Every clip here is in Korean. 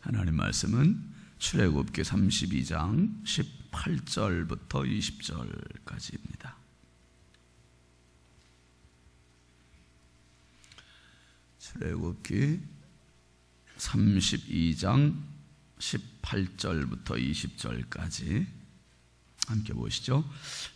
하나님 말씀은 출애굽기 32장 18절부터 20절까지입니다. 출애굽기 32장 18절부터 20절까지 함께 보시죠.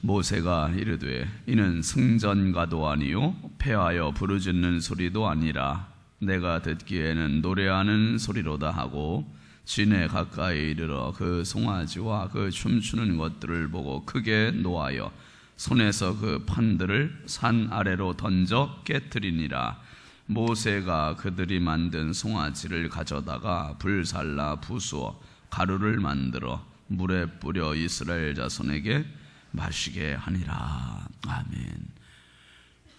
모세가 이르되 이는 승전가도 아니요 패하여 부르짖는 소리도 아니라 내가 듣기에는 노래하는 소리로다 하고 진에 가까이 이르러 그 송아지와 그 춤추는 것들을 보고 크게 노하여 손에서 그 판들을 산 아래로 던져 깨뜨리니라. 모세가 그들이 만든 송아지를 가져다가 불살라 부수어 가루를 만들어 물에 뿌려 이스라엘 자손에게 마시게 하니라. 아멘.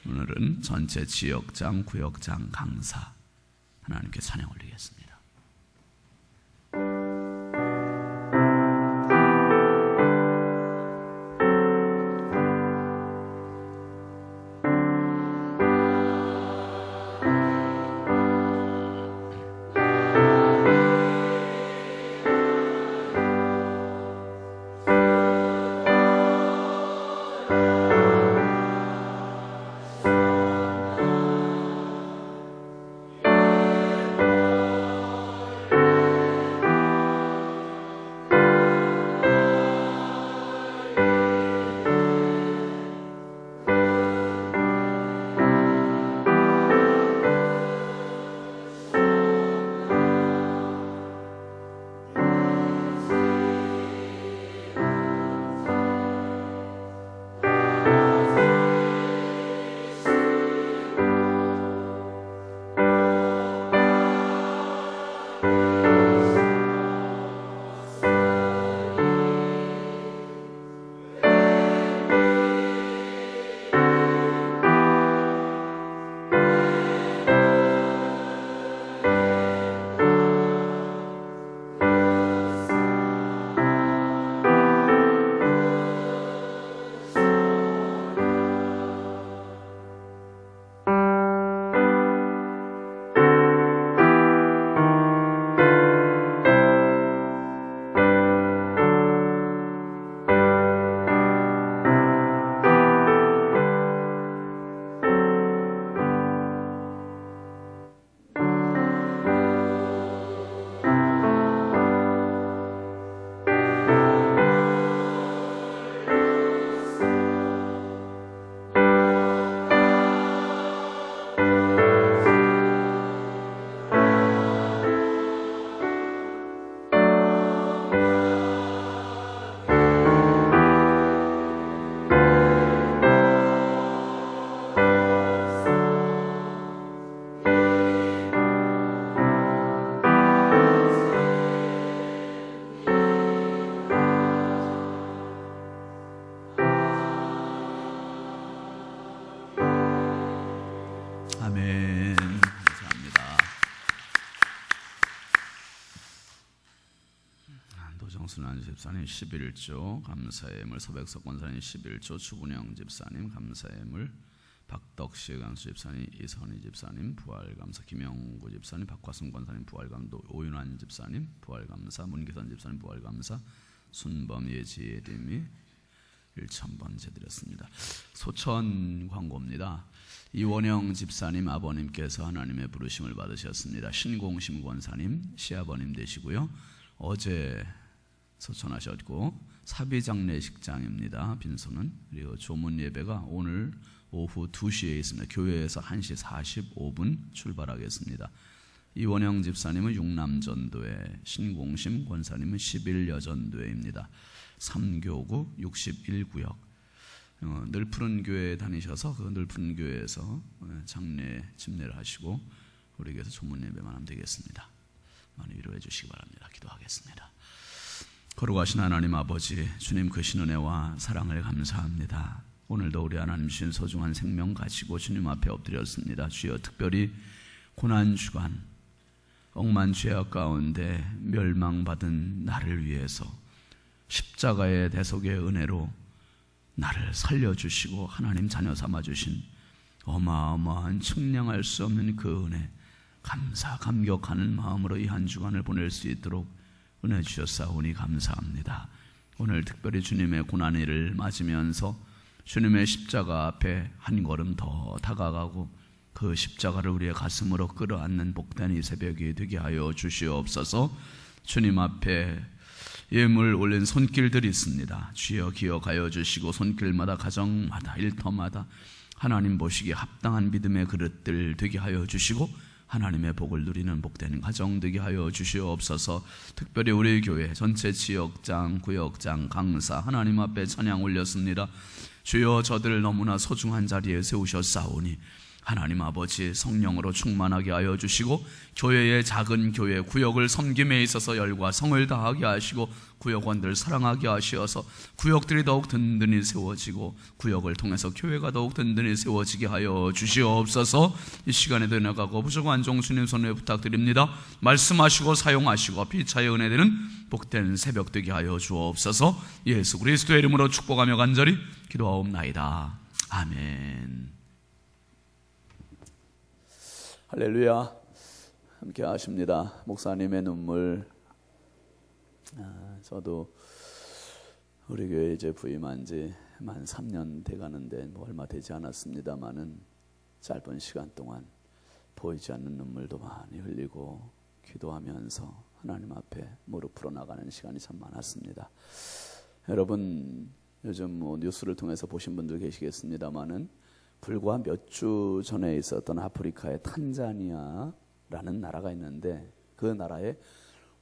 오늘은 전체 지역장, 구역장, 강사 하나님께 찬양 올리겠습니다. 아멘. 감사합니다. 노정순 집사님 11조 감사예물, 서백석 권사님 11조, 추분영 집사님 감사예물, 박덕시 강수 집사님, 이선희 집사님 부활감사, 김영구 집사님, 박화승 권사님 부활감사, 오윤환 집사님 부활감사, 문기선 집사님 부활감사, 순범 예지예림이 1,000번째 드렸습니다. 소천 광고입니다. 이원영 집사님 아버님께서 하나님의 부르심을 받으셨습니다. 신공심 권사님 시아버님 되시고요. 어제 소천하셨고 사비장례식장입니다. 빈소는. 그리고 조문 예배가 오늘 오후 2시에 있습니다. 교회에서 1시 45분 출발하겠습니다. 이원영 집사님은 육남전도회, 신공심 권사님은 11여전도회입니다. 3교구 61구역 늘 푸른 교회에 다니셔서 그 늘 푸른 교회에서 장례 집례를 하시고 우리에게서 조문 예배만 하면 되겠습니다. 많이 위로해 주시기 바랍니다. 기도하겠습니다. 거룩하신 하나님 아버지, 주님 크신 은혜와 사랑을 감사합니다. 오늘도 우리 하나님 주신 소중한 생명 가지고 주님 앞에 엎드렸습니다. 주여, 특별히 고난주간 억만 죄악 가운데 멸망받은 나를 위해서 십자가의 대속의 은혜로 나를 살려주시고 하나님 자녀 삼아주신 어마어마한 측량할 수 없는 그 은혜, 감격하는 마음으로 이 한 주간을 보낼 수 있도록 은혜 주셨사오니 감사합니다. 오늘 특별히 주님의 고난일을 맞으면서 주님의 십자가 앞에 한 걸음 더 다가가고 그 십자가를 우리의 가슴으로 끌어안는 복된 이 새벽이 되게 하여 주시옵소서. 주님 앞에 예물 올린 손길들이 있습니다. 주여 기억하여 주시고 손길마다 가정마다 일터마다 하나님 보시기에 합당한 믿음의 그릇들 되게 하여 주시고 하나님의 복을 누리는 복된 가정 되게 하여 주시옵소서. 특별히 우리 교회 전체 지역장, 구역장, 강사 하나님 앞에 찬양 올렸습니다. 주여 저들을 너무나 소중한 자리에 세우셨사오니 하나님 아버지 성령으로 충만하게 하여 주시고 교회의 작은 교회 구역을 섬김에 있어서 열과 성을 다하게 하시고 구역원들 사랑하게 하시어서 구역들이 더욱 든든히 세워지고 구역을 통해서 교회가 더욱 든든히 세워지게 하여 주시옵소서. 이 시간에도 나가고 부족한 종 주님 손에 부탁드립니다. 말씀하시고 사용하시고 피차의 은혜되는 복된 새벽 되게 하여 주옵소서. 예수 그리스도의 이름으로 축복하며 간절히 기도하옵나이다. 아멘. 할렐루야. 함께 하십니다. 목사님의 눈물. 저도 우리 교회 이제 부임한 지 만 3년 돼가는데 뭐 얼마 되지 않았습니다만은 짧은 시간 동안 보이지 않는 눈물도 많이 흘리고 기도하면서 하나님 앞에 무릎 풀어 나가는 시간이 참 많았습니다. 여러분 요즘 뭐 뉴스를 통해서 보신 분들 계시겠습니다만은 불과 몇 주 전에 있었던 아프리카의 탄자니아라는 나라가 있는데 그 나라에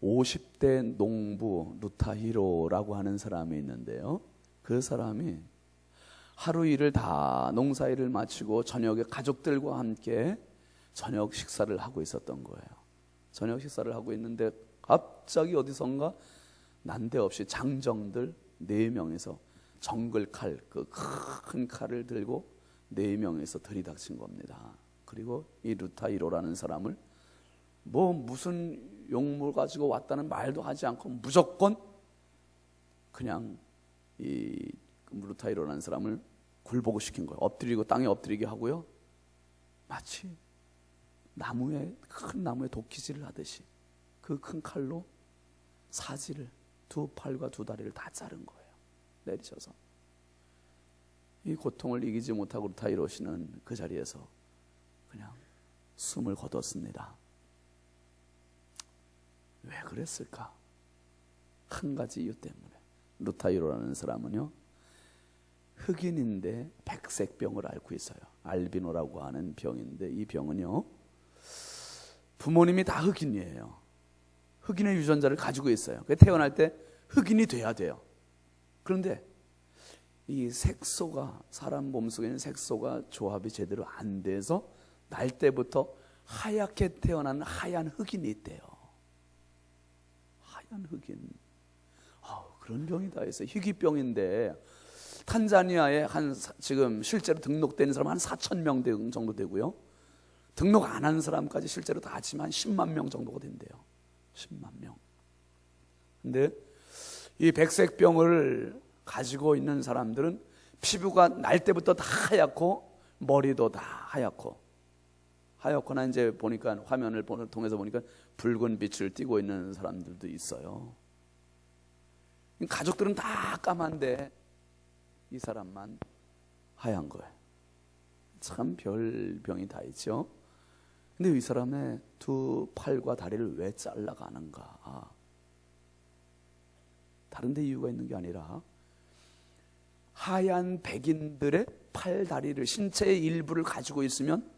50대 농부 루타히로라고 하는 사람이 있는데요. 그 사람이 하루 일을 다 농사일을 마치고 저녁에 가족들과 함께 저녁 식사를 하고 있었던 거예요. 저녁 식사를 하고 있는데 갑자기 어디선가 난데없이 장정들 4명이서 정글칼, 그 큰 칼을 들고 4명이서 들이닥친 겁니다. 그리고 이 루타히로라는 사람을 뭐 무슨 용물 가지고 왔다는 말도 하지 않고 무조건 그냥 이 루타히로라는 사람을 굴복을 시킨 거예요. 엎드리고 땅에 엎드리게 하고요. 마치 큰 나무에 도끼질을 하듯이 그 큰 칼로 사지를 2팔과 2다리를 다 자른 거예요. 내리셔서 이 고통을 이기지 못하고 루타히로 씨는 그 자리에서 그냥 숨을 거뒀습니다. 왜 그랬을까? 한 가지 이유 때문에. 루타히로라는 사람은요, 흑인인데 백색병을 앓고 있어요. 알비노라고 하는 병인데 이 병은요, 부모님이 다 흑인이에요. 흑인의 유전자를 가지고 있어요. 태어날 때 흑인이 돼야 돼요. 그런데 이 색소가, 사람 몸속에 있는 색소가 조합이 제대로 안 돼서 날 때부터 하얗게 태어난 하얀 흑인이 있대요. 하얀 흑인. 그런 병이 다 있어요. 희귀병인데 탄자니아에 지금 실제로 등록된 사람 한 4,000명 정도 되고요. 등록 안 한 사람까지 실제로 다 합치면 10만 명 정도가 된대요. 10만 명. 근데 이 백색병을 가지고 있는 사람들은 피부가 날 때부터 다 하얗고 머리도 다 하얗거나 이제 보니까 화면을 통해서 보니까 붉은 빛을 띠고 있는 사람들도 있어요. 가족들은 다 까만데 이 사람만 하얀 거예요. 참 별병이 다 있죠. 근데 이 사람의 2팔과 다리를 왜 잘라가는가? 다른 데 이유가 있는 게 아니라 하얀 백인들의 팔, 다리를, 신체의 일부를 가지고 있으면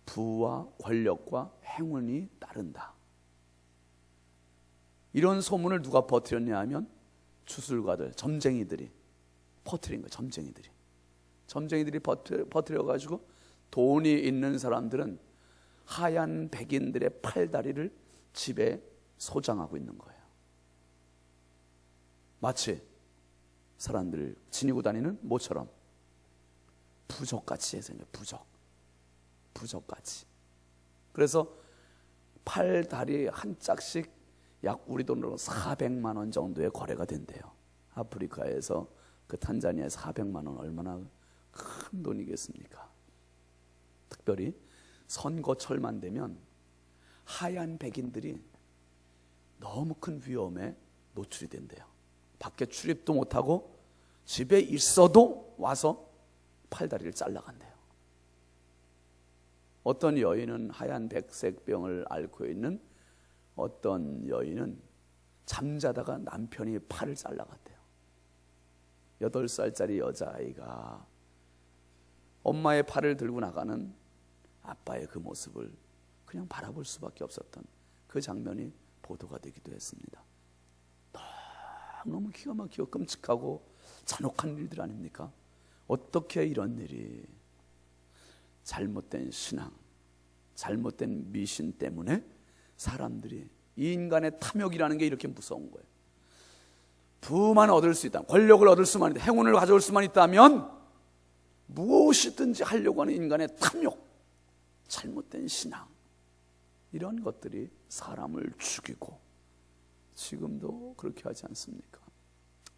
부와 권력과 행운이 따른다. 이런 소문을 누가 퍼뜨렸냐 하면 주술가들, 점쟁이들이 퍼뜨린 거예요. 점쟁이들이 퍼뜨려가지고 돈이 있는 사람들은 하얀 백인들의 팔, 다리를 집에 소장하고 있는 거예요. 마치 사람들 지니고 다니는 모처럼 부적같이 생겨요. 부적같이. 그래서 팔, 다리 한 짝씩 약 우리 돈으로 400만 원 정도의 거래가 된대요. 아프리카에서 그 탄자니아에 400만 원 얼마나 큰 돈이겠습니까? 특별히 선거철만 되면 하얀 백인들이 너무 큰 위험에 노출이 된대요. 밖에 출입도 못하고 집에 있어도 와서 팔다리를 잘라간대요. 어떤 여인은 하얀 백색병을 앓고 있는 어떤 여인은 잠자다가 남편이 팔을 잘라갔대요. 8살짜리 여자아이가 엄마의 팔을 들고 나가는 아빠의 그 모습을 그냥 바라볼 수밖에 없었던 그 장면이 보도가 되기도 했습니다. 너무 기가 막히고 끔찍하고 잔혹한 일들 아닙니까? 어떻게 이런 일이, 잘못된 신앙, 잘못된 미신 때문에 사람들이, 이 인간의 탐욕이라는 게 이렇게 무서운 거예요. 부만 얻을 수 있다, 권력을 얻을 수만 있다, 행운을 가져올 수만 있다면 무엇이든지 하려고 하는 인간의 탐욕, 잘못된 신앙, 이런 것들이 사람을 죽이고 지금도 그렇게 하지 않습니까?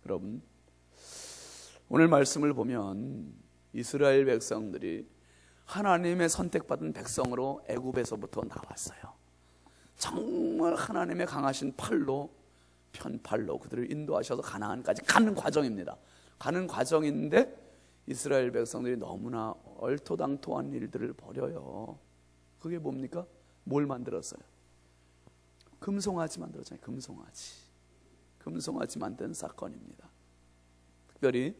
여러분, 오늘 말씀을 보면 이스라엘 백성들이 하나님의 선택받은 백성으로 애굽에서부터 나왔어요. 정말 하나님의 강하신 팔로, 편팔로 그들을 인도하셔서 가나안까지 가는 과정입니다. 가는 과정인데 이스라엘 백성들이 너무나 얼토당토한 일들을 벌여요. 그게 뭡니까? 뭘 만들었어요? 금송아지 만들었잖아요. 금송아지 만든 사건입니다. 특별히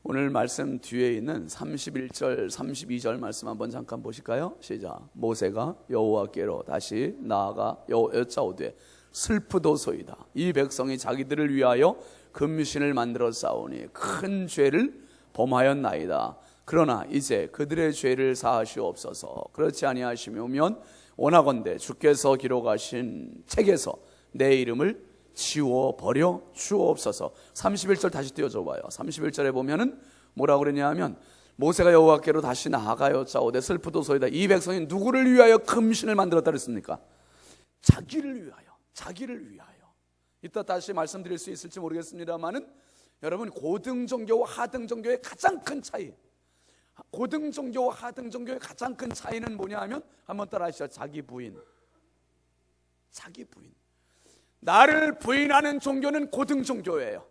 오늘 말씀 뒤에 있는 31절, 32절 말씀 한번 잠깐 보실까요? 시작. 모세가 여호와께로 다시 나아가 여짜오되 슬프도소이다. 이 백성이 자기들을 위하여 금신을 만들어 싸우니 큰 죄를 범하였나이다. 그러나 이제 그들의 죄를 사하시옵소서. 그렇지 아니하시면 원하건대 주께서 기록하신 책에서 내 이름을 지워버려 주옵소서. 31절 다시 띄워줘 봐요. 31절에 보면은 뭐라고 그러냐면 모세가 여호와께로 다시 나아가요 짜오되 슬프도소이다. 이 백성이 누구를 위하여 금신을 만들었다 그랬습니까? 자기를 위하여. 이따 다시 말씀드릴 수 있을지 모르겠습니다만은 여러분, 고등종교와 하등종교의 가장 큰 차이, 고등종교와 하등종교의 가장 큰 차이는 뭐냐 하면 한번 따라 하시죠. 자기 부인. 나를 부인하는 종교는 고등종교예요.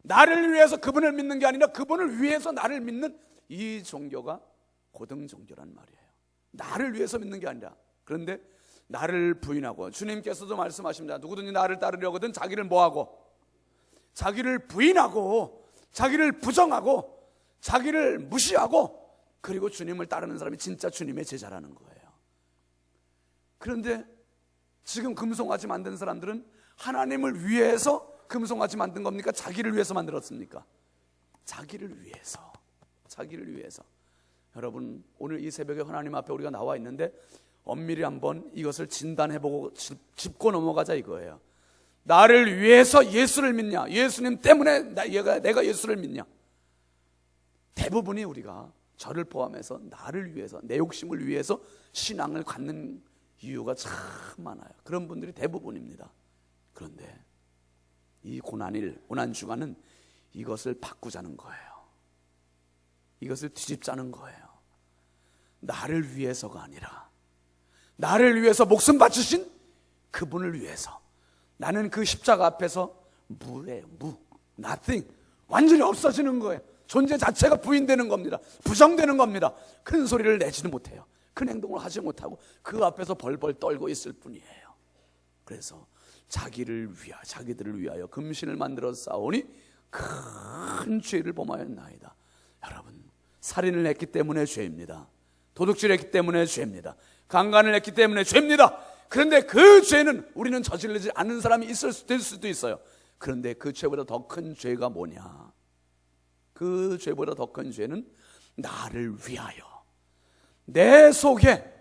나를 위해서 그분을 믿는 게 아니라 그분을 위해서 나를 믿는 이 종교가 고등종교란 말이에요. 나를 위해서 믿는 게 아니라. 그런데 나를 부인하고, 주님께서도 말씀하십니다. 누구든지 나를 따르려거든 자기를 뭐하고? 자기를 부인하고, 자기를 부정하고, 자기를 무시하고, 그리고 주님을 따르는 사람이 진짜 주님의 제자라는 거예요. 그런데 지금 금송아지 만든 사람들은 하나님을 위해서 금송아지 만든 겁니까? 자기를 위해서 만들었습니까? 자기를 위해서. 여러분, 오늘 이 새벽에 하나님 앞에 우리가 나와 있는데 엄밀히 한번 이것을 진단해보고 짚고 넘어가자 이거예요. 나를 위해서 예수를 믿냐? 예수님 때문에 내가 예수를 믿냐? 대부분이 우리가, 저를 포함해서 나를 위해서, 내 욕심을 위해서 신앙을 갖는 이유가 참 많아요. 그런 분들이 대부분입니다. 그런데 이 고난주간은 이것을 바꾸자는 거예요. 이것을 뒤집자는 거예요. 나를 위해서가 아니라 나를 위해서 목숨 바치신 그분을 위해서. 나는 그 십자가 앞에서 무예요. nothing. 완전히 없어지는 거예요. 존재 자체가 부인되는 겁니다. 부정되는 겁니다. 큰 소리를 내지도 못해요. 큰 행동을 하지 못하고 그 앞에서 벌벌 떨고 있을 뿐이에요. 그래서 자기들을 위하여 금신을 만들어 싸우니 큰 죄를 범하였나이다. 여러분, 살인을 했기 때문에 죄입니다. 도둑질을 했기 때문에 죄입니다. 강간을 했기 때문에 죄입니다. 그런데 그 죄는 우리는 저지르지 않는 사람이 될 수도 있어요. 그런데 그 죄보다 더 큰 죄가 뭐냐? 그 죄보다 더 큰 죄는 나를 위하여, 내 속에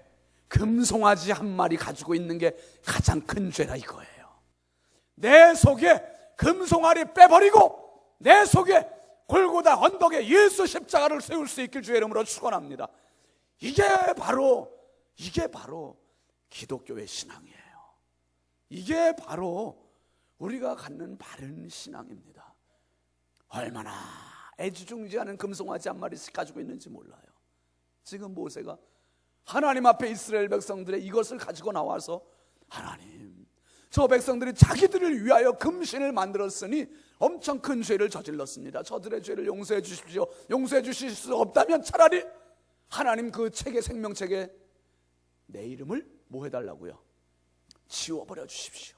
금송아지 한 마리 가지고 있는 게 가장 큰 죄다 이거예요. 내 속에 금송아리 빼버리고 내 속에 골고다 언덕에 예수 십자가를 세울 수 있길 주의 이름으로 축원합니다. 이게 바로 기독교의 신앙이에요. 이게 바로 우리가 갖는 바른 신앙입니다. 얼마나 애지중지하는 금송아지 한 마리씩 가지고 있는지 몰라요. 지금 모세가 하나님 앞에 이스라엘 백성들의 이것을 가지고 나와서 하나님, 저 백성들이 자기들을 위하여 금신을 만들었으니 엄청 큰 죄를 저질렀습니다. 저들의 죄를 용서해 주십시오. 용서해 주실 수 없다면 차라리 하나님 그 책의 생명책에 내 이름을 뭐 해달라고요? 지워버려 주십시오.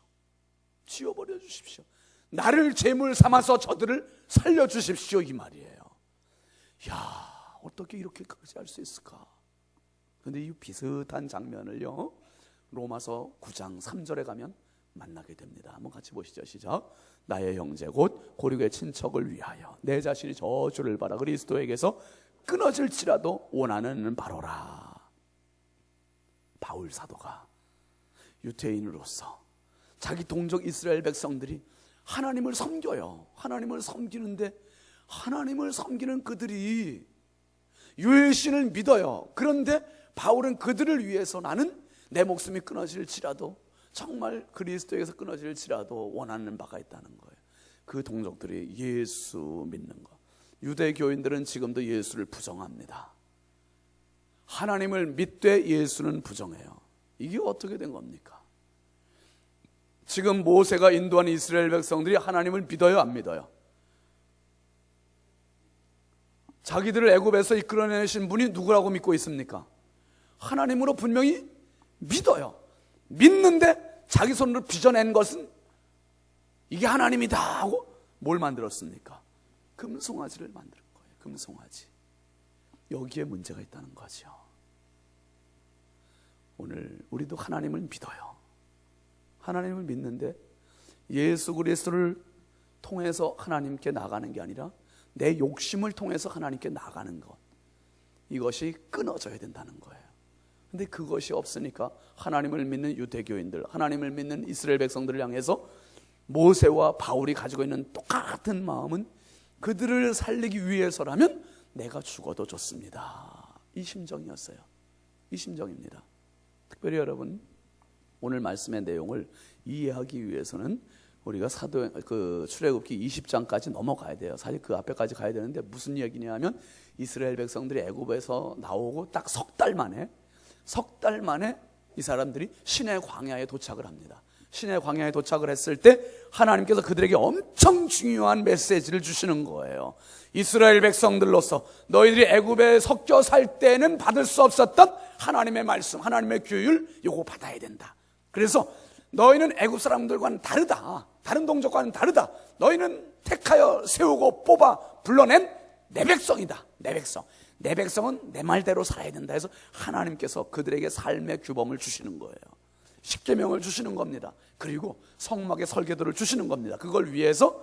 지워버려 주십시오. 나를 제물 삼아서 저들을 살려주십시오, 이 말이에요. 야, 어떻게 이렇게까지 할 수 있을까? 근데 이 비슷한 장면을요, 로마서 9장 3절에 가면 만나게 됩니다. 한번 같이 보시죠. 시작. 나의 형제 곧 고륙의 친척을 위하여 내 자신이 저주를 받아 그리스도에게서 끊어질지라도 원하는 바로라. 바울 사도가 유태인으로서 자기 동족 이스라엘 백성들이 하나님을 섬겨요. 하나님을 섬기는데 하나님을 섬기는 그들이 유일신을 믿어요. 그런데 바울은 그들을 위해서 나는 내 목숨이 끊어질지라도, 정말 그리스도에게서 끊어질지라도 원하는 바가 있다는 거예요. 그 동족들이 예수 믿는 것. 유대교인들은 지금도 예수를 부정합니다. 하나님을 믿되 예수는 부정해요. 이게 어떻게 된 겁니까? 지금 모세가 인도한 이스라엘 백성들이 하나님을 믿어요, 안 믿어요? 자기들을 애굽에서 이끌어내신 분이 누구라고 믿고 있습니까? 하나님으로 분명히 믿어요. 믿는데 자기 손으로 빚어낸 것은 이게 하나님이다 하고 뭘 만들었습니까? 금송아지를 만든 거예요. 금송아지. 여기에 문제가 있다는 거죠. 오늘 우리도 하나님을 믿어요. 하나님을 믿는데 예수 그리스도를 통해서 하나님께 나가는 게 아니라 내 욕심을 통해서 하나님께 나가는 것, 이것이 끊어져야 된다는 거예요. 근데 그것이 없으니까 하나님을 믿는 유대교인들, 하나님을 믿는 이스라엘 백성들을 향해서 모세와 바울이 가지고 있는 똑같은 마음은 그들을 살리기 위해서라면 내가 죽어도 좋습니다. 이 심정이었어요. 이 심정입니다. 특별히 여러분, 오늘 말씀의 내용을 이해하기 위해서는 우리가 출애굽기 20장까지 넘어가야 돼요. 사실 그 앞에까지 가야 되는데 무슨 얘기냐 하면 이스라엘 백성들이 애굽에서 나오고 딱 석 달 만에 이 사람들이 시내 광야에 도착을 합니다. 시내 광야에 도착을 했을 때 하나님께서 그들에게 엄청 중요한 메시지를 주시는 거예요. 이스라엘 백성들로서 너희들이 애굽에 섞여 살 때는 받을 수 없었던 하나님의 말씀, 하나님의 규율, 요거 받아야 된다. 그래서 너희는 애굽 사람들과는 다르다. 다른 동족과는 다르다. 너희는 택하여 세우고 뽑아 불러낸 내 백성이다. 내 백성. 내 백성은 내 말대로 살아야 된다 해서 하나님께서 그들에게 삶의 규범을 주시는 거예요. 십계명을 주시는 겁니다. 그리고 성막의 설계도를 주시는 겁니다. 그걸 위해서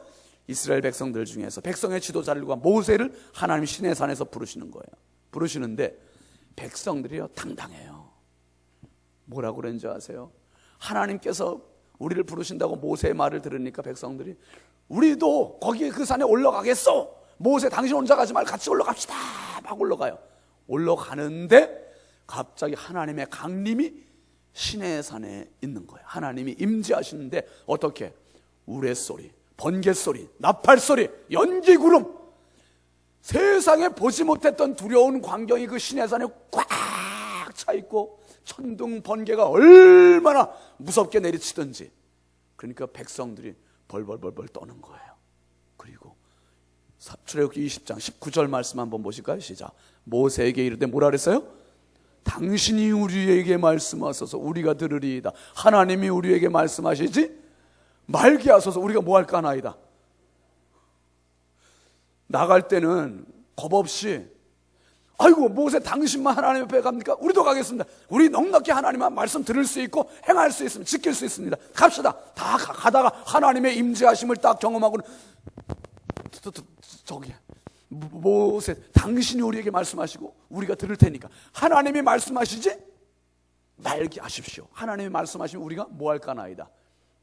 이스라엘 백성들 중에서 백성의 지도자들과 모세를 하나님 시내산에서 부르시는 거예요. 부르시는데 백성들이요, 당당해요. 뭐라고 그랬는지 아세요? 하나님께서 우리를 부르신다고 모세의 말을 들으니까 백성들이 우리도 거기에 그 산에 올라가겠어. 모세 당신 혼자 가지 말고 같이 올라갑시다. 막 올라가요. 올라가는데 갑자기 하나님의 강림이 시내산에 있는 거예요. 하나님이 임재하시는데 어떻게? 우레소리, 번개소리, 나팔소리, 연기구름, 세상에 보지 못했던 두려운 광경이 그 시내산에 꽉 차 있고 천둥 번개가 얼마나 무섭게 내리치든지, 그러니까 백성들이 벌벌벌벌 떠는 거예요. 그리고 출애굽기 20장 19절 말씀 한번 보실까요? 시작. 모세에게 이르되 뭐라 그랬어요? 당신이 우리에게 말씀하소서 우리가 들으리이다. 하나님이 우리에게 말씀하시지 말게 하소서 우리가 뭐 할까 하나이다. 나갈 때는 겁 없이 아이고 모세 당신만 하나님 앞에 갑니까? 우리도 가겠습니다. 우리 넉넉히 하나님만 말씀 들을 수 있고 행할 수 있으면 지킬 수 있습니다. 갑시다. 다 가다가 하나님의 임재하심을 딱 경험하고는 저기 모세 당신이 우리에게 말씀하시고 우리가 들을 테니까 하나님이 말씀하시지 말게 하십시오. 하나님이 말씀하시면 우리가 뭐 할까 하나이다.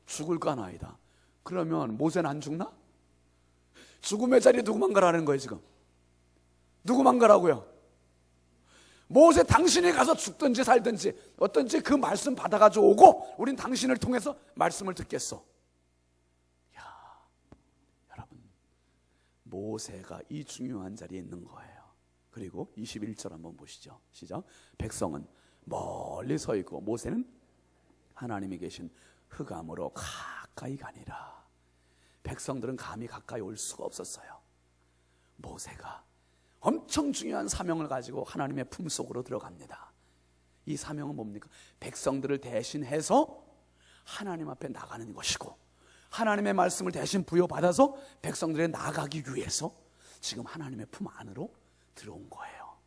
죽을까 하나이다. 그러면 모세는 안 죽나? 죽음의 자리에 누구만 가라는 거예요. 지금 누구만 가라고요? 모세 당신이 가서 죽든지 살든지 어떤지 그 말씀 받아가지고 오고 우린 당신을 통해서 말씀을 듣겠어. 야, 여러분 모세가 이 중요한 자리에 있는 거예요. 그리고 21절 한번 보시죠. 시작. 백성은 멀리 서 있고, 모세는 하나님이 계신 흑암으로 가까이 가니라. 백성들은 감히 가까이 올 수가 없었어요. 모세가 엄청 중요한 사명을 가지고 하나님의 품속으로 들어갑니다. 이 사명은 뭡니까? 백성들을 대신해서 하나님 앞에 나가는 것이고, 하나님의 말씀을 대신 부여받아서 백성들에 나가기 위해서 지금 하나님의 품 안으로 들어온 거예요.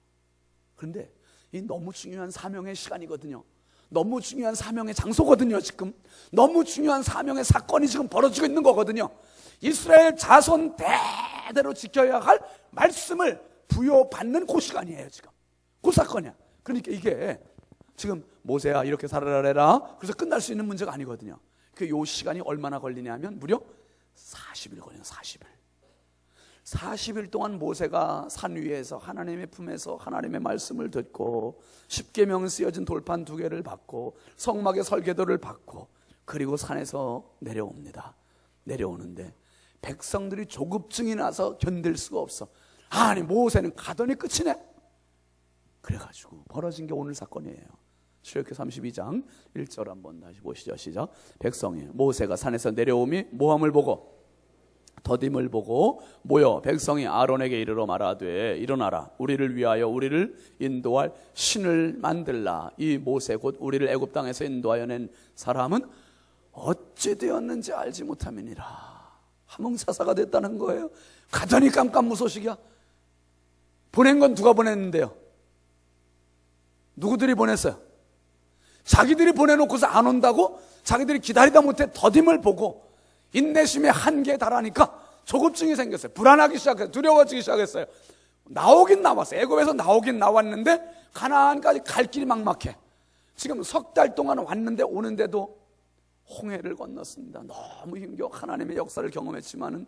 그런데 이 너무 중요한 사명의 시간이거든요. 너무 중요한 사명의 장소거든요. 지금 너무 중요한 사명의 사건이 지금 벌어지고 있는 거거든요. 이스라엘 자손 대대로 지켜야 할 말씀을 부여받는 그 시간이에요. 지금 그 사건이야. 그러니까 이게 지금 모세야 이렇게 살아라 그래서 끝날 수 있는 문제가 아니거든요. 그 요 시간이 얼마나 걸리냐면 무려 40일 걸려요. 40일 동안 모세가 산 위에서 하나님의 품에서 하나님의 말씀을 듣고 십계명 쓰여진 돌판 2개를 받고 성막의 설계도를 받고, 그리고 산에서 내려옵니다. 내려오는데 백성들이 조급증이 나서 견딜 수가 없어. 아니 모세는 가더니 끝이네. 그래가지고 벌어진 게 오늘 사건이에요. 출애굽기 32장 1절 한번 다시 보시죠. 시작. 백성이 모세가 산에서 내려오미 모함을 보고 더딤을 보고 모여 백성이 아론에게 이르러 말하되 일어나라, 우리를 위하여 우리를 인도할 신을 만들라. 이 모세 곧 우리를 애굽 땅에서 인도하여 낸 사람은 어찌 되었는지 알지 못함이니라. 하몽사사가 됐다는 거예요. 가더니 깜깜무소식이야. 보낸 건 누가 보냈는데요? 누구들이 보냈어요? 자기들이 보내놓고서 안 온다고 자기들이 기다리다 못해 더딤을 보고 인내심의 한계에 달하니까 조급증이 생겼어요. 불안하기 시작했어요. 두려워지기 시작했어요. 나오긴 나왔어요. 애굽에서 나오긴 나왔는데 가나안까지 갈 길이 막막해. 지금 3달 동안 왔는데 오는데도 홍해를 건넜습니다. 너무 힘겨워. 하나님의 역사를 경험했지만은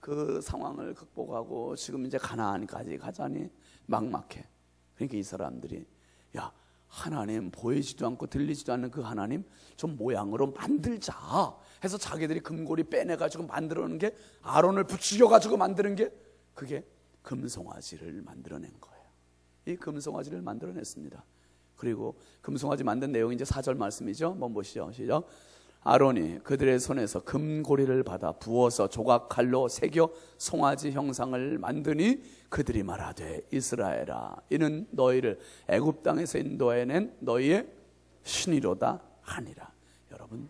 그 상황을 극복하고 지금 이제 가나안까지 가자니 막막해. 그러니까 이 사람들이 야, 하나님 보이지도 않고 들리지도 않는 그 하나님 좀 모양으로 만들자 해서 자기들이 금고리 빼내가지고 만들어낸 게, 아론을 부추겨가지고 만드는 게 그게 금송아지를 만들어낸 거예요. 이 금송아지를 만들어냈습니다. 그리고 금송아지 만든 내용이 이제 4절 말씀이죠. 한번 보시죠. 시작. 아론이 그들의 손에서 금고리를 받아 부어서 조각칼로 새겨 송아지 형상을 만드니 그들이 말하되 이스라엘아, 이는 너희를 애굽 땅에서 인도해낸 너희의 신이로다 하니라. 여러분,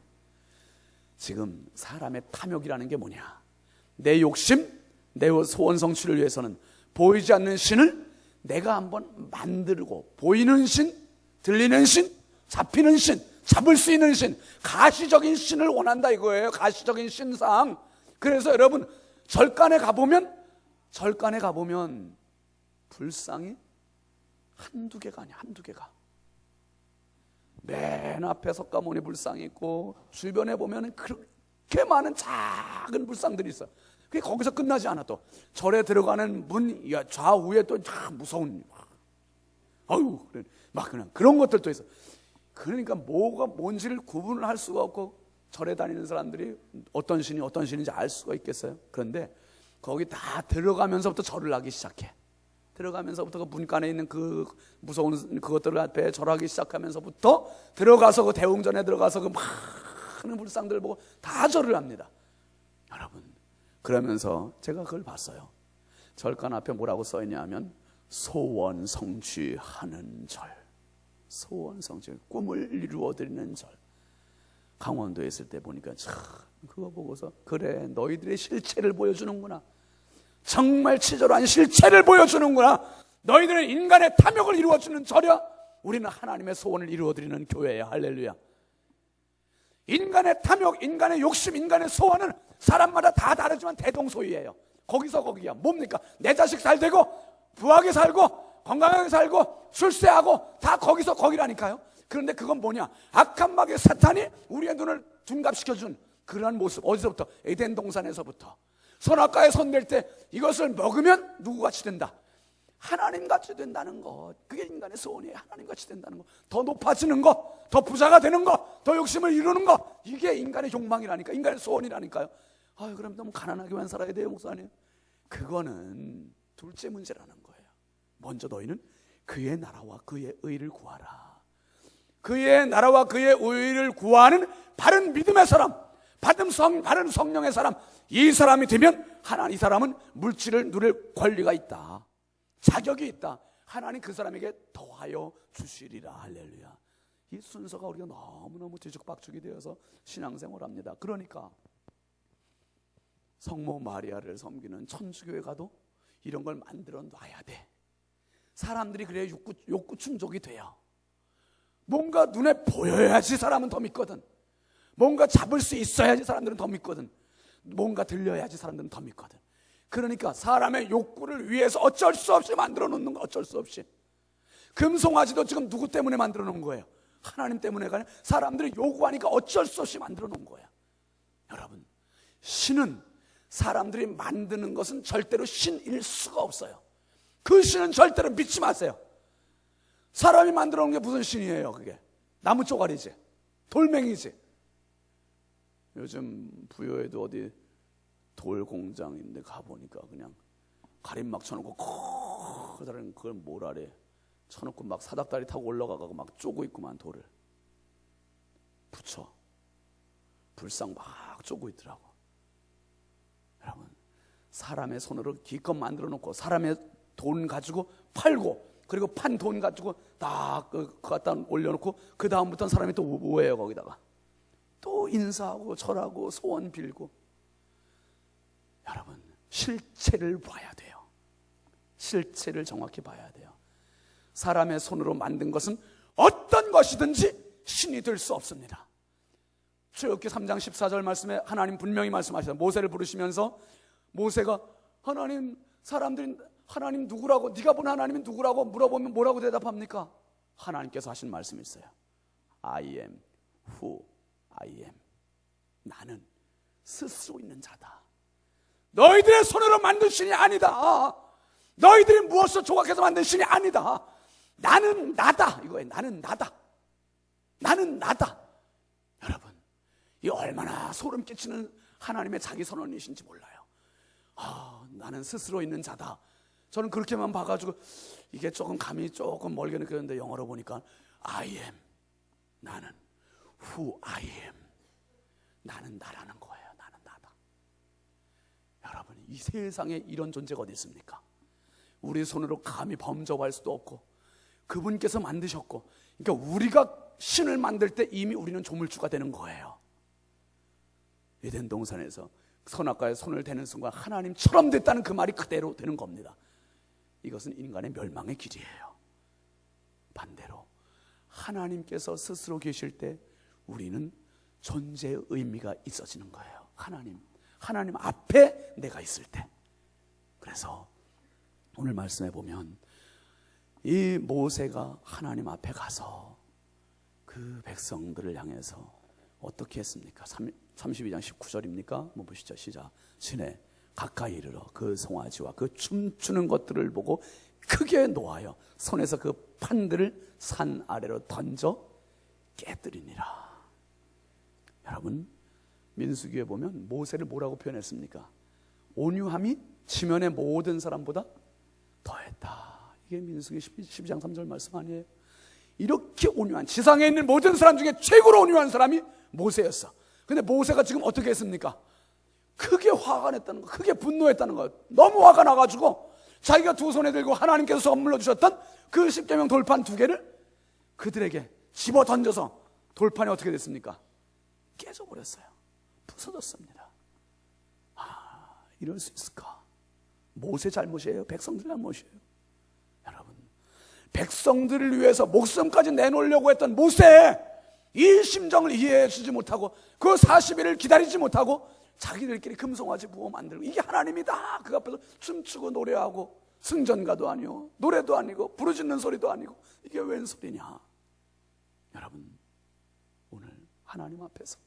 지금 사람의 탐욕이라는 게 뭐냐? 내 욕심, 내 소원 성취를 위해서는 보이지 않는 신을 내가 한번 만들고, 보이는 신, 들리는 신, 잡히는 신, 잡을 수 있는 신, 가시적인 신을 원한다 이거예요. 가시적인 신상. 그래서 여러분 절간에 가보면 불상이 한두 개가 아니야. 한두 개가. 맨 앞에 석가모니 불상이 있고 주변에 보면 그렇게 많은 작은 불상들이 있어. 그게 거기서 끝나지 않아. 또 절에 들어가는 문 좌우에 또 무서운 막 그냥 그런 것들도 있어. 그러니까 뭐가 뭔지를 구분을 할 수가 없고 절에 다니는 사람들이 어떤 신이 어떤 신인지 알 수가 있겠어요? 그런데 거기 다 들어가면서부터 절을 하기 시작해. 들어가면서부터 그 문간에 있는 그 무서운 그것들 앞에 절하기 시작하면서부터 들어가서 그 대웅전에 들어가서 그 많은 불상들 보고 다 절을 합니다. 여러분, 그러면서 제가 그걸 봤어요. 절간 앞에 뭐라고 써 있냐면 소원 성취하는 절. 소원 성취, 꿈을 이루어드리는 절. 강원도에 있을 때 보니까 참 그거 보고서 그래, 너희들의 실체를 보여주는구나. 정말 치졸한 실체를 보여주는구나. 너희들은 인간의 탐욕을 이루어주는 절이야. 우리는 하나님의 소원을 이루어드리는 교회야. 할렐루야. 인간의 탐욕, 인간의 욕심, 인간의 소원은 사람마다 다 다르지만 대동소이해요. 거기서 거기야. 뭡니까? 내 자식 잘 되고 부하게 살고 건강하게 살고 출세하고 다 거기서 거기라니까요. 그런데 그건 뭐냐? 악한 마귀 사탄이 우리의 눈을 둔갑시켜준 그러한 모습. 어디서부터? 에덴 동산에서부터. 선악과에 손댈 때 이것을 먹으면 누구같이 된다? 하나님같이 된다는 것. 그게 인간의 소원이에요. 하나님같이 된다는 것. 더 높아지는 것, 더 부자가 되는 것, 더 욕심을 이루는 것. 이게 인간의 욕망이라니까, 인간의 소원이라니까요. 그럼 너무 가난하게만 살아야 돼요, 목사님? 그거는 둘째 문제라는 거예요. 먼저 너희는 그의 나라와 그의 의를 구하라. 그의 나라와 그의 의를 구하는 바른 믿음의 사람, 바른 성령의 사람, 이 사람이 되면 하나님, 이 사람은 물질을 누릴 권리가 있다, 자격이 있다. 하나님 그 사람에게 더하여 주시리라. 할렐루야. 이 순서가 우리가 너무너무 뒤죽박죽이 되어서 신앙생활을 합니다. 그러니까 성모 마리아를 섬기는 천주교회 가도 이런 걸 만들어 놔야 돼. 사람들이 그래야 욕구 충족이 돼요. 뭔가 눈에 보여야지 사람은 더 믿거든. 뭔가 잡을 수 있어야지 사람들은 더 믿거든. 뭔가 들려야지 사람들은 더 믿거든. 그러니까 사람의 욕구를 위해서 어쩔 수 없이 만들어 놓는 거, 어쩔 수 없이. 금송아지도 지금 누구 때문에 만들어 놓은 거예요? 하나님 때문에가 아니라 사람들이 요구하니까 어쩔 수 없이 만들어 놓은 거야. 여러분, 신은 사람들이 만드는 것은 절대로 신일 수가 없어요. 그 신은 절대로 믿지 마세요. 사람이 만들어 놓은 게 무슨 신이에요? 그게 나무 쪼가리지, 돌멩이지. 요즘 부여에도 어디 돌 공장인데 가보니까 그냥 가림막 쳐놓고 커다란 그걸 모라래 쳐놓고 막 사닥다리 타고 올라가고 막 쪼고 있구만. 돌을 붙여 불상 막 쪼고 있더라고. 여러분, 사람의 손으로 기껏 만들어 놓고 사람의 돈 가지고 팔고, 그리고 판 돈 가지고 딱 그거 갖다 올려놓고 그 다음부터는 사람이 또 뭐예요? 거기다가 또 인사하고 절하고 소원 빌고. 여러분, 실체를 봐야 돼요. 실체를 정확히 봐야 돼요. 사람의 손으로 만든 것은 어떤 것이든지 신이 될 수 없습니다. 출애굽기 3장 14절 말씀에 하나님 분명히 말씀하셨어요. 모세를 부르시면서 모세가 하나님, 사람들이 하나님 누구라고, 네가 본 하나님이 누구라고 물어보면 뭐라고 대답합니까? 하나님께서 하신 말씀이 있어요. I am who I am. 나는 스스로 있는 자다. 너희들의 손으로 만든 신이 아니다. 너희들이 무엇을 조각해서 만든 신이 아니다. 나는 나다. 이거예요. 나는 나다. 나는 나다. 여러분, 이 얼마나 소름 끼치는 하나님의 자기 선언이신지 몰라요. 나는 스스로 있는 자다. 저는 그렇게만 봐가지고 이게 조금 감이 조금 멀게 느꼈는데 영어로 보니까 I am, 나는 who I am. 나는 나라는 거예요. 나는 나다. 여러분, 이 세상에 이런 존재가 어디 있습니까? 우리 손으로 감히 범접할 수도 없고, 그분께서 만드셨고, 그러니까 우리가 신을 만들 때 이미 우리는 조물주가 되는 거예요. 에덴 동산에서 선악과에 손을 대는 순간 하나님처럼 됐다는 그 말이 그대로 되는 겁니다. 이것은 인간의 멸망의 길이에요. 반대로 하나님께서 스스로 계실 때 우리는 존재의 의미가 있어지는 거예요. 하나님 앞에 내가 있을 때. 그래서 오늘 말씀해 보면 이 모세가 하나님 앞에 가서 그 백성들을 향해서 어떻게 했습니까? 32장 19절입니까? 한번 보시죠. 시작. 시내 가까이 이르러 그 송아지와 그 춤추는 것들을 보고 크게 노하여 손에서 그 판들을 산 아래로 던져 깨뜨리니라. 여러분, 민수기에 보면 모세를 뭐라고 표현했습니까? 온유함이 지면의 모든 사람보다 더했다. 이게 민수기 12장 3절 말씀 아니에요? 이렇게 온유한, 지상에 있는 모든 사람 중에 최고로 온유한 사람이 모세였어. 근데 모세가 지금 어떻게 했습니까? 크게 화가 냈다는 거, 크게 분노했다는 거. 너무 화가 나가지고 자기가 두 손에 들고 하나님께서 선물로 주셨던 그 십계명 돌판 2개를 그들에게 집어 던져서 돌판이 어떻게 됐습니까? 깨져버렸어요. 부서졌습니다. 이럴 수 있을까? 모세 잘못이에요? 백성들 잘못이에요? 여러분, 백성들을 위해서 목숨까지 내놓으려고 했던 모세, 이 심정을 이해해 주지 못하고 그 40일을 기다리지 못하고 자기들끼리 금송아지 부어 만들고, 이게 하나님이다. 그 앞에서 춤추고 노래하고, 승전가도 아니고 노래도 아니고 부르짖는 소리도 아니고, 이게 웬 소리냐? 여러분, 오늘 하나님 앞에서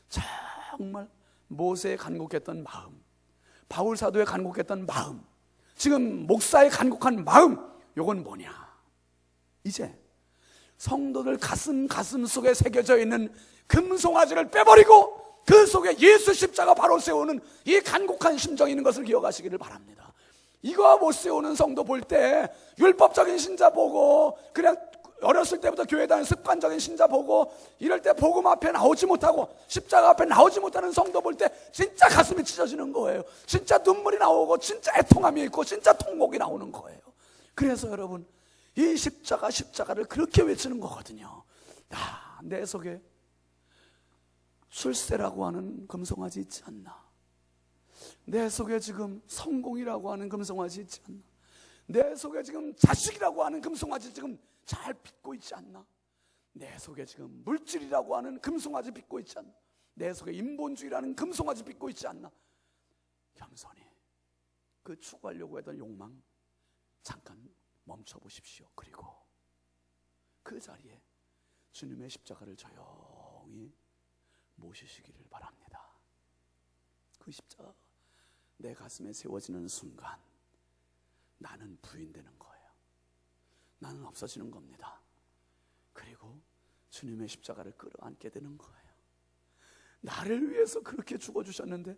정말 모세의 간곡했던 마음, 바울 사도의 간곡했던 마음, 지금 목사의 간곡한 마음, 요건 뭐냐? 이제 성도들 가슴 속에 새겨져 있는 금송아지를 빼버리고 그 속에 예수 십자가 바로 세우는 이 간곡한 심정이 있는 것을 기억하시기를 바랍니다. 이거 못 세우는 성도 볼 때 율법적인 신자 보고 그냥 어렸을 때부터 교회 다니는 습관적인 신자 보고 이럴 때 복음 앞에 나오지 못하고 십자가 앞에 나오지 못하는 성도 볼 때 진짜 가슴이 찢어지는 거예요. 진짜 눈물이 나오고 진짜 애통함이 있고 진짜 통곡이 나오는 거예요. 그래서 여러분, 이 십자가를 그렇게 외치는 거거든요. 내 속에 출세라고 하는 금송아지 있지 않나? 내 속에 지금 성공이라고 하는 금송아지 있지 않나? 내 속에 지금 자식이라고 하는 금송아지 지금 잘 빚고 있지 않나? 내 속에 지금 물질이라고 하는 금송아지 빚고 있지 않나? 내 속에 인본주의라는 금송아지 빚고 있지 않나? 겸손히 그 추구하려고 했던 욕망 잠깐 멈춰보십시오. 그리고 그 자리에 주님의 십자가를 조용히 모시시기를 바랍니다. 그 십자가가 내 가슴에 세워지는 순간 나는 부인되는 거예요. 나는 없어지는 겁니다. 그리고 주님의 십자가를 끌어안게 되는 거예요. 나를 위해서 그렇게 죽어주셨는데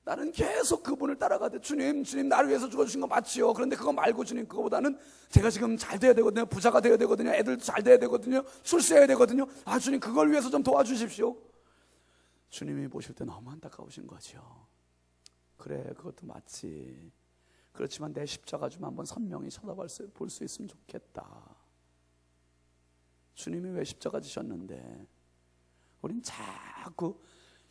나는 계속 그분을 따라가되 주님 나를 위해서 죽어주신 거 맞지요. 그런데 그거 말고 주님, 그거보다는 제가 지금 잘 돼야 되거든요. 부자가 돼야 되거든요. 애들도 잘 돼야 되거든요. 출세해야 되거든요. 주님 그걸 위해서 좀 도와주십시오. 주님이 보실 때 너무 안타까우신 거죠. 그래, 그것도 맞지. 그렇지만 내 십자가 좀 한번 선명히 쳐다볼 수 있으면 좋겠다. 주님이 왜 십자가 지셨는데 우린 자꾸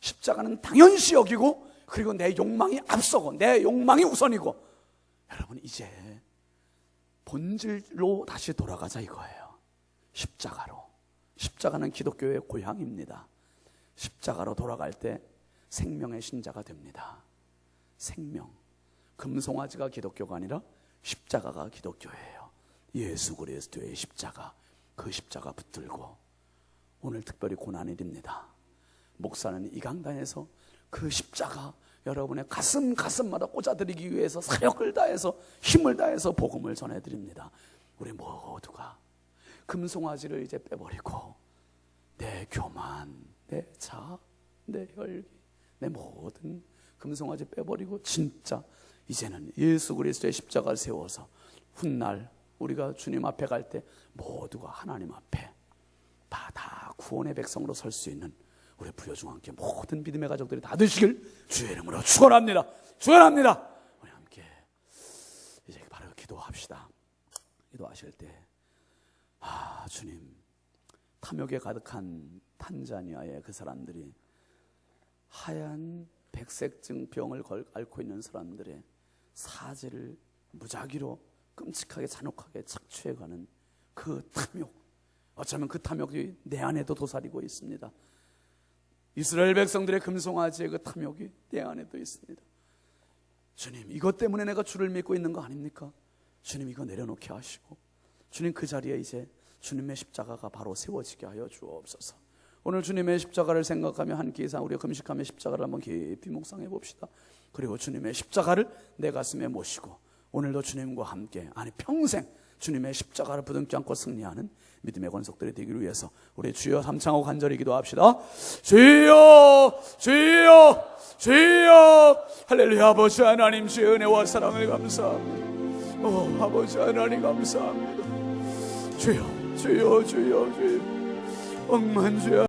십자가는 당연시 여기고, 그리고 내 욕망이 앞서고 내 욕망이 우선이고. 여러분, 이제 본질로 다시 돌아가자 이거예요. 십자가로. 십자가는 기독교의 고향입니다. 십자가로 돌아갈 때 생명의 신자가 됩니다. 생명. 금송아지가 기독교가 아니라 십자가가 기독교예요. 예수 그리스도의 십자가, 그 십자가 붙들고. 오늘 특별히 고난일입니다. 목사는 이 강단에서 그 십자가 여러분의 가슴마다 꽂아드리기 위해서 사역을 다해서 힘을 다해서 복음을 전해드립니다. 우리 모두가 금송아지를 이제 빼버리고 내 교만, 내 자아, 내 혈기, 내 모든 금송아지 빼버리고 진짜 이제는 예수 그리스도의 십자가를 세워서 훗날 우리가 주님 앞에 갈 때 모두가 하나님 앞에 다 구원의 백성으로 설 수 있는 우리 부여중 함께 모든 믿음의 가족들이 다 되시길 주의 이름으로 축원합니다. 축원합니다. 우리 함께 이제 바로 기도합시다. 기도하실 때 주님, 탐욕에 가득한 탄자니아의 그 사람들이, 하얀 백색증 병을 앓고 있는 사람들의 사제를 무작위로 끔찍하게 잔혹하게 착취해가는 그 탐욕, 어쩌면 그 탐욕이 내 안에도 도사리고 있습니다. 이스라엘 백성들의 금송아지의 그 탐욕이 내 안에도 있습니다. 주님, 이것 때문에 내가 주를 믿고 있는 거 아닙니까? 주님, 이거 내려놓게 하시고 주님, 그 자리에 이제 주님의 십자가가 바로 세워지게 하여 주옵소서. 오늘 주님의 십자가를 생각하며 한 끼 이상 우리가 금식하며 십자가를 한번 깊이 묵상해 봅시다. 그리고 주님의 십자가를 내 가슴에 모시고 오늘도 주님과 함께, 평생 주님의 십자가를 부둥켜 안고 승리하는 믿음의 권속들이 되기를 위해서 우리 주여 삼창하고 간절히 기도합시다. 주여, 주여, 주여. 할렐루야. 아버지 하나님, 주의 은혜와 사랑을 감사합니다. 아버지 하나님 감사합니다. 주여, 주여, 주여, 주여. 억만주여.